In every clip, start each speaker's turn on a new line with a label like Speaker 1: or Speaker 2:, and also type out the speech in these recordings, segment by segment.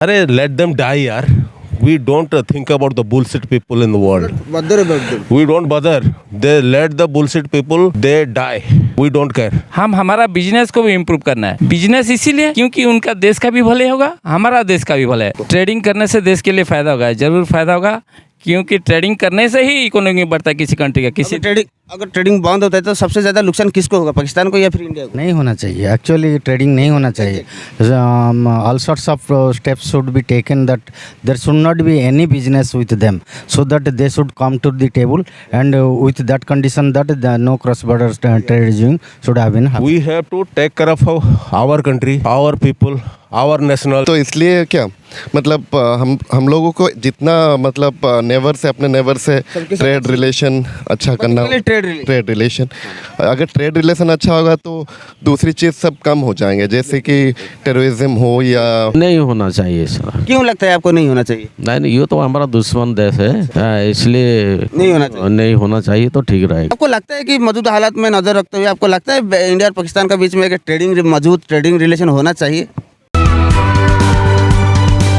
Speaker 1: अरे let them die यार. We don't think about the bullshit people in the world.
Speaker 2: Bother about them.
Speaker 1: We don't bother. They let the bullshit people they die. We don't care.
Speaker 3: हम हमारा business को भी improve करना है। Business इसीलिए क्योंकि उनका देश का भी भले होगा, हमारा देश का भी भले है। ट्रेडिंग करने से देश के लिए फ़ायदा होगा, ज़रूर फ़ायदा होगा, क्योंकि ट्रेडिंग करने से ही इकोनॉमी बढ़ता है किसी कंट्री का। किसी
Speaker 2: अगर ट्रेडिंग बंद होता है तो सबसे ज़्यादा नुकसान किसको होगा, पाकिस्तान को या फिर इंडिया को?
Speaker 4: नहीं होना चाहिए, एक्चुअली ट्रेडिंग नहीं होना चाहिए। All sorts of steps should be taken that there should not be any business with them, so that they should come to the table and with that condition that no cross border trading should have been.
Speaker 1: We have to take care of our country, our people, our national.
Speaker 5: तो इसलिए क्या मतलब हम लोगों को जितना मतलब never say अपने नेवर से ट्रेड रिलेशन अच्छा करना, ट्रेड रिलेशन अगर ट्रेड रिलेशन अच्छा होगा तो दूसरी चीज़ सब कम हो जाएंगे, जैसे कि टेररिज्म हो या
Speaker 6: नहीं होना चाहिए सर।
Speaker 2: क्यों लगता है आपको नहीं होना चाहिए?
Speaker 6: नहीं, ये तो हमारा दुश्मन देश है, इसलिए नहीं होना चाहिए तो ठीक रहेगा।
Speaker 2: आपको लगता है कि मौजूदा हालात में नजर रखते हुए आपको लगता है इंडिया और पाकिस्तान के बीच में एक मजबूत ट्रेडिंग रिलेशन होना चाहिए?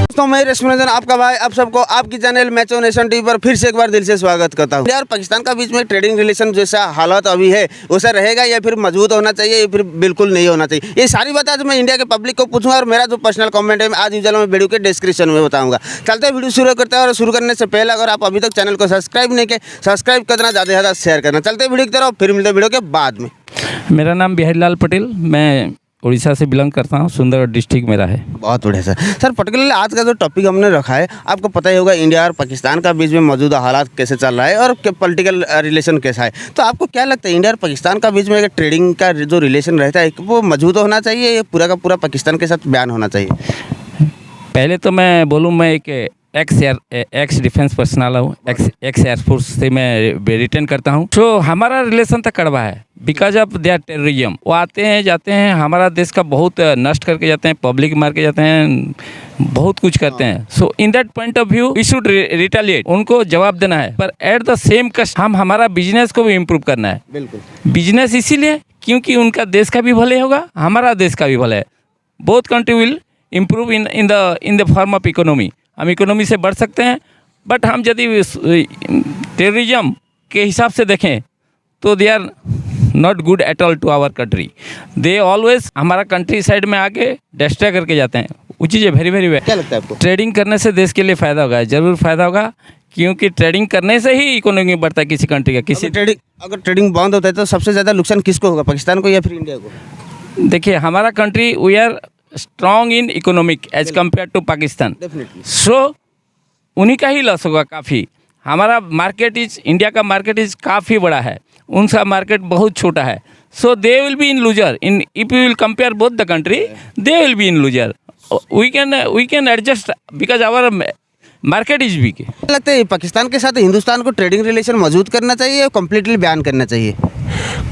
Speaker 2: दोस्तों मैं रश्मिरंजन आपका भाई आप सबको आपकी चैनल मैचो नेशन टीवी पर फिर से एक बार दिल से स्वागत करता हूँ। इंडिया और पाकिस्तान का बीच में ट्रेडिंग रिलेशन जैसा हालात अभी है वैसा रहेगा या फिर मजबूत होना चाहिए या फिर बिल्कुल नहीं होना चाहिए, ये सारी बातें आज मैं इंडिया के पब्लिक को पूछूंगा और मेरा जो पर्सनल कमेंट है आज यूजुअल मैं वीडियो के डिस्क्रिप्शन में बताऊंगा। चलते वीडियो शुरू करते हैं और शुरू करने से पहले अगर आप अभी तक चैनल को सब्सक्राइब नहीं किए सब्सक्राइब करना, ज़्यादा से ज़्यादा शेयर करना। चलते वीडियो की तरफ, फिर मिलते वीडियो के बाद में।
Speaker 3: मेरा नाम बिहारी लाल पटेल, मैं उड़ीसा से बिलोंग करता हूँ, सुंदरगढ़ डिस्ट्रिक्ट मेरा है।
Speaker 2: बहुत बढ़िया सर पर्टिकुलरली आज का जो टॉपिक हमने रखा है आपको पता ही होगा, इंडिया और पाकिस्तान का बीच में मौजूदा हालात कैसे चल रहा है और पॉलिटिकल रिलेशन कैसा है। तो आपको क्या लगता है इंडिया और पाकिस्तान का बीच में एक ट्रेडिंग का जो रिलेशन रहता है वो मजबूत होना चाहिए या पूरा का पूरा पाकिस्तान के साथ बयान होना चाहिए?
Speaker 3: पहले तो मैं बोलूँ, मैं एक एक्स डिफेंस पर्सनल हूँ, एक्स एयरफोर्स से मैं रिटर्न करता हूँ। तो हमारा रिलेशन तो कड़वा है बिकॉज ऑफ देयर टेररिज्म। वो आते हैं जाते हैं, हमारा देश का बहुत नष्ट करके जाते हैं, पब्लिक मार के जाते हैं, बहुत कुछ करते हैं। So in that point of view we should retaliate, उनको जवाब देना है, पर एट द सेम कस्ट हम हमारा बिजनेस को भी इम्प्रूव करना है।
Speaker 2: बिल्कुल
Speaker 3: बिजनेस इसीलिए क्योंकि उनका देश का भी भले होगा, हमारा देश का भी भले है। Both country will improve in the form of economy. हम इकोनॉमी से बढ़ सकते हैं, बट हम यदि टेररिज्म के हिसाब से देखें तो they are not good at all to our country. They always हमारा कंट्री साइड में आके डिस्ट्रॉय करके जाते हैं, वो चीज़ वेरी वेरी बैड।
Speaker 2: क्या लगता है आपको?
Speaker 3: ट्रेडिंग करने से देश के लिए फ़ायदा होगा, ज़रूर फ़ायदा होगा, क्योंकि ट्रेडिंग करने से ही इकोनॉमी बढ़ता है किसी कंट्री का।
Speaker 2: अगर ट्रेडिंग बंद होता है तो सबसे ज़्यादा नुकसान किसको होगा, पाकिस्तान को या फिर इंडिया को?
Speaker 3: देखिए हमारा country we are strong in economic as compare to Pakistan, so उन्हीं का ही लॉस होगा काफ़ी। हमारा मार्केट इंडिया का मार्केट काफ़ी बड़ा है, उनका मार्केट बहुत छोटा है। So they will be in loser in if you will compare both the country, they will be in loser. We can adjust because our market is big.
Speaker 2: लगता है पाकिस्तान के साथ हिंदुस्तान को ट्रेडिंग रिलेशन मजबूत करना चाहिए या कम्प्लीटली बैन करना चाहिए?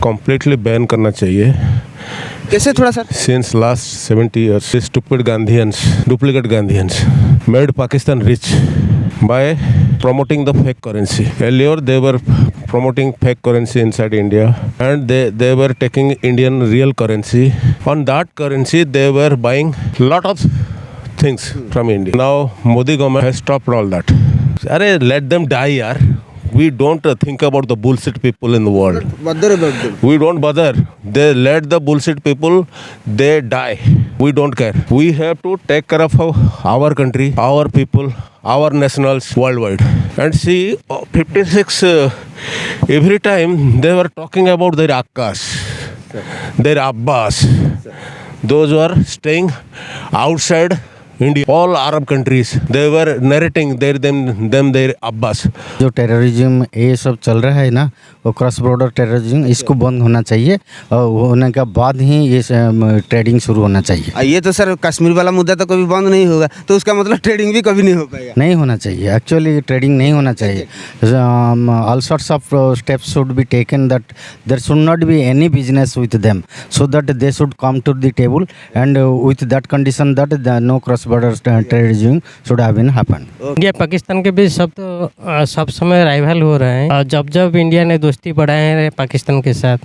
Speaker 1: Completely ban करना चाहिए।
Speaker 2: कैसे थोड़ा सा?
Speaker 1: Since last 70 years, these stupid Gandhians, duplicate Gandhians, made Pakistan rich by promoting the fake currency. Earlier, they were promoting fake currency inside India, and they were taking Indian real currency. On that currency, they were buying lot of things from India. Now, Modi government has stopped all that. Arey, let them die, yaar. We don't think about the bullshit people in the world.
Speaker 2: Bother about them.
Speaker 1: We don't bother. They let the bullshit people they die. We don't care. We have to take care of our country, our people, our nationals worldwide. And see, 56 every time they were talking about their Akkas, their Abbas, those who are staying outside India, all Arab countries, they were narrating their Abbas.
Speaker 4: जो terrorism ये सब चल रहा है ना, वो cross border terrorism, इसको बंद होना चाहिए और होने के बाद ही ये ट्रेडिंग शुरू होना चाहिए।
Speaker 2: ये तो सर कश्मीर वाला मुद्दा तो कभी बंद नहीं होगा, तो उसका मतलब ट्रेडिंग भी कभी नहीं हो पाएगा।
Speaker 4: नहीं होना चाहिए, एक्चुअली ट्रेडिंग नहीं होना चाहिए। All sorts of steps should be taken that there should not be any business with them, so that they should come to the table and with that condition that no cross border trade regime should have been happened.
Speaker 7: India Pakistan के बीच सब समय rival हो रहे हैं और जब जब इंडिया ने दोस्ती बढ़ाए है पाकिस्तान के साथ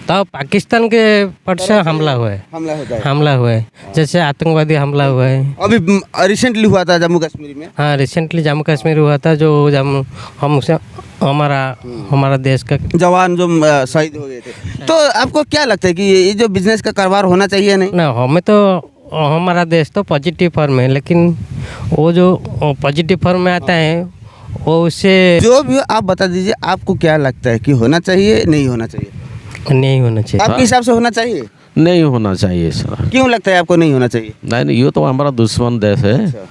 Speaker 7: तब पाकिस्तान के पट से हमला हुआ है हमला हुआ है जैसे आतंकवादी हमला हुआ है
Speaker 2: अभी रिसेंटली हुआ था जम्मू कश्मीर में।
Speaker 7: हाँ रिसेंटली जम्मू कश्मीर हुआ था जो हमारा देश का
Speaker 2: जवान जो शहीद हो गए थे। तो आपको क्या लगता है कि ये जो बिजनेस का कारोबार होना चाहिए नहीं?
Speaker 7: ना हमें तो हमारा देश तो पॉजिटिव फॉर्म है लेकिन वो जो पॉजिटिव फॉर्म में आता है वो उससे
Speaker 2: जो भी हो, आप बता दीजिए आपको क्या लगता है कि होना चाहिए नहीं होना चाहिए?
Speaker 7: नहीं होना चाहिए।
Speaker 2: आपके हिसाब से होना चाहिए?
Speaker 6: नहीं होना चाहिए सर।
Speaker 2: क्यों लगता है आपको नहीं होना चाहिए?
Speaker 6: नहीं ये तो हमारा दुश्मन देश है,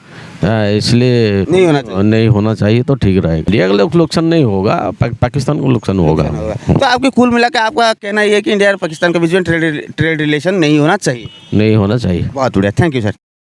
Speaker 6: इसलिए नहीं होना चाहिए तो ठीक रहेगा। इंडिया का नुकसान नहीं होगा, पाकिस्तान को नुकसान होगा।
Speaker 2: तो आपके कुल मिला के आपका कहना ये है कि इंडिया और पाकिस्तान के बीच में ट्रेड रिलेशन नहीं होना चाहिए?
Speaker 6: नहीं होना चाहिए।
Speaker 2: बहुत बढ़िया, थैंक यू सर।